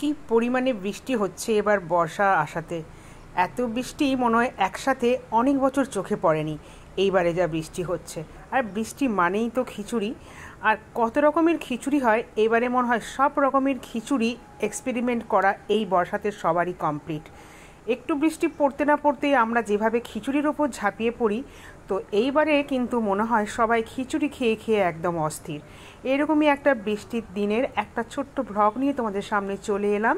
কি পরিমাণে বৃষ্টি হচ্ছে এবার বর্ষা আসাতে। এত বৃষ্টি মনে হয় একসাথে অনেক বছর চোখে পড়েনি। এইবারে যা বৃষ্টি হচ্ছে, আর বৃষ্টি মানেই তো খিচুড়ি। আর কত রকমের খিচুড়ি হয় এবারে, মনে হয় সব রকমের খিচুড়ি এক্সপেরিমেন্ট করা এই বর্ষাতে সবারই কমপ্লিট। একটু বৃষ্টি পড়তে না পড়তেই আমরা যেভাবে খিচুড়ির ওপর ঝাঁপিয়ে পড়ি, তো এইবারে কিন্তু মনে হয় সবাই খিচুড়ি খেয়ে খেয়ে একদম অস্থির। এরকমই একটা বৃষ্টির দিনের একটা ছোট্ট ভ্লগ নিয়ে তোমাদের সামনে চলে এলাম।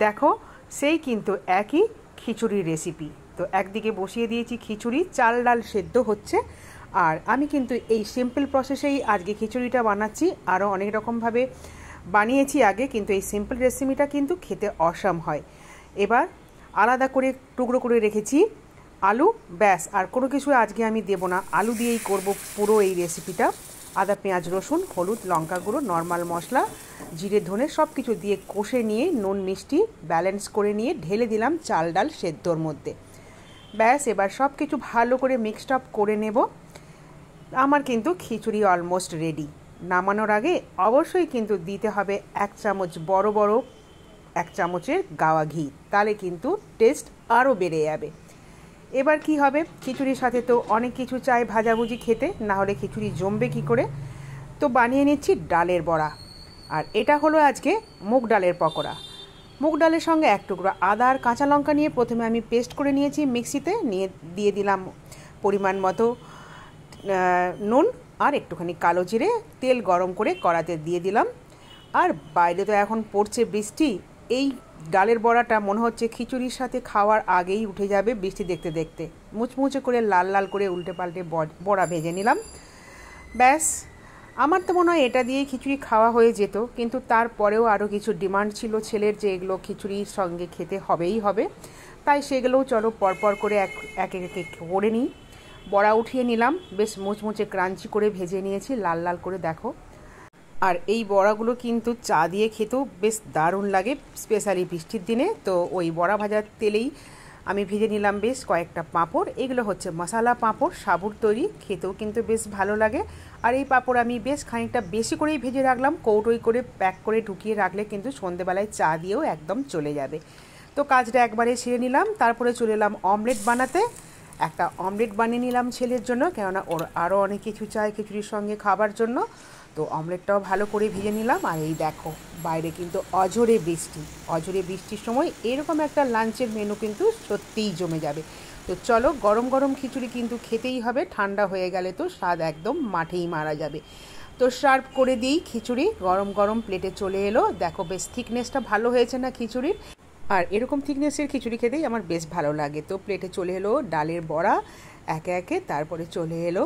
দেখো, সেই কিন্তু একই খিচুড়ির রেসিপি। তো একদিকে বসিয়ে দিয়েছি খিচুড়ি, চাল ডাল সেদ্ধ হচ্ছে। আর আমি কিন্তু এই সিম্পল প্রসেসেই আজকে খিচুড়িটা বানাচ্ছি। আরও অনেক রকমভাবে বানিয়েছি আগে, কিন্তু এই সিম্পল রেসিপিটা কিন্তু খেতে অসাম হয়। এবার আলাদা করে টুকরো করে রেখেছি আলু, ব্যাস আর কোনো কিছু আজকে আমি দেবো না, আলু দিয়েই করব পুরো এই রেসিপিটা। আদা, পেঁয়াজ, রসুন, হলুদ, লঙ্কা গুঁড়ো, নর্মাল মশলা, জিরে, ধনে সব কিছু দিয়ে কষে নিয়ে নুন মিষ্টি ব্যালেন্স করে নিয়ে ঢেলে দিলাম চাল ডাল সেদ্ধর মধ্যে। ব্যাস এবার সব কিছু ভালো করে মিক্সড আপ করে নেব। আমার কিন্তু খিচুড়ি অলমোস্ট রেডি। নামানোর আগে অবশ্যই কিন্তু দিতে হবে 1 চামচ বড় বড় 1 চামচের গাওয়া ঘি, তাহলে কিন্তু টেস্ট আরও বেড়ে যাবে। এবার কি হবে, খিচুড়ির সাথে তো অনেক কিছু চাই ভাজাভুজি খেতে, না হলে খিচুড়ি জমবে কি করে। তো বানিয়ে নিচ্ছি ডালের বড়া। আর এটা হলো আজকে মুগ ডালের পকোড়া। মুগ ডালের সঙ্গে 1 টুকরো আদা আর কাঁচা লঙ্কা নিয়ে প্রথমে আমি পেস্ট করে নিয়েছি মিক্সিতে, নিয়ে দিয়ে দিলাম পরিমাণ মতো নুন আর একটুখানি কালো জিরে। তেল গরম করে কড়াতে দিয়ে দিলাম। আর বাইরে তো এখন পড়ছে বৃষ্টি, এই ডালের বড়াটা মনে হচ্ছে খিচুড়ির সাথে খাওয়ার আগেই উঠে যাবে বৃষ্টি দেখতে দেখতে। মুচমুচে করে লাল লাল করে উল্টে পাল্টে বড়া ভেজে নিলাম। ব্যাস, আমার তো মনে হয় এটা দিয়েই খিচুড়ি খাওয়া হয়ে যেত, কিন্তু তারপরেও আরও কিছু ডিমান্ড ছিল ছেলের যে এগুলো খিচুড়ির সঙ্গে খেতে হবেই হবে, তাই সেগুলোও চলো পরপর করে এক এক করে নিই। বড়া উঠিয়ে নিলাম, বেশ মুচমুচে ক্রাঞ্চি করে ভেজে নিয়েছি লাল লাল করে, দেখো। আর এই বড়াগুলো কিন্তু চা দিয়ে খেতেও বেশ দারুণ লাগে, স্পেশালি বৃষ্টির দিনে। তো ওই বড়া ভাজার তেলেই আমি ভেজে নিলাম বেশ কয়েকটা পাঁপড়। এগুলো হচ্ছে মশলা পাঁপড়, সাবুর তৈরি, খেতেও কিন্তু বেশ ভালো লাগে। আর এই পাঁপড় আমি বেশ খানিকটা বেশি করেই ভেজে রাখলাম, কৌটোই করে প্যাক করে ঢুকিয়ে রাখলে কিন্তু সন্ধেবেলায় চা দিয়েও একদম চলে যাবে। তো কাজটা একবারে সেরে নিলাম। তারপরে চলে এলাম অমলেট বানাতে। একটা অমলেট বানিয়ে নিলাম ছেলের জন্য, কেননা ওর আরও অনেক কিছু চাই খিচুড়ির সঙ্গে খাবার জন্য। তো অমলেটটাও ভালো করে ভেজে নিলাম। আর এই দেখো, বাইরে কিন্তু অঝোরে বৃষ্টি। অঝোরে বৃষ্টির সময় এরকম একটা লাঞ্চের মেনু কিন্তু সত্যিই জমে যাবে। তো চলো, গরম গরম খিচুড়ি কিন্তু খেতেই হবে, ঠান্ডা হয়ে গেলে তো স্বাদ একদম মাঠেই মারা যাবে। তো সার্ভ করে দিই খিচুড়ি, গরম গরম প্লেটে চলে এলো। দেখো বেশ থিকনেসটা ভালো হয়েছে না খিচুড়ির, আর এরকম থিকনেসের খিচুড়ি খেতেই আমার বেশ ভালো লাগে। তো প্লেটে চলে এলো ডালের বড়া একে একে, তারপরে চলে এলো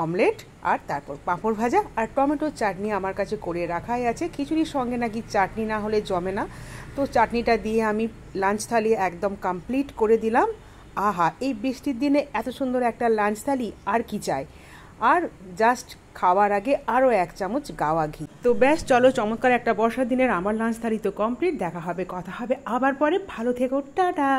অমলেট, আর তারপর পাঁপড় ভাজা আর টমেটোর চাটনি আমার কাছে করে রাখাই আছে। খিচুড়ির সঙ্গে নাকি চাটনি না হলে জমে না, তো চাটনিটা দিয়ে আমি লাঞ্চ থালি একদম কমপ্লিট করে দিলাম। আহা, এই বৃষ্টির দিনে এত সুন্দর একটা লাঞ্চ থালি আর কি চাই। আর জাস্ট খাওয়ার আগে আরও 1 চামচ গাওয়া ঘি। তো ব্যাস চলো, চমৎকার একটা বর্ষার দিনের আমার লাঞ্চ থালি তো কমপ্লিট। দেখা হবে, কথা হবে আবার পরে। ভালো থেকো, টাটা।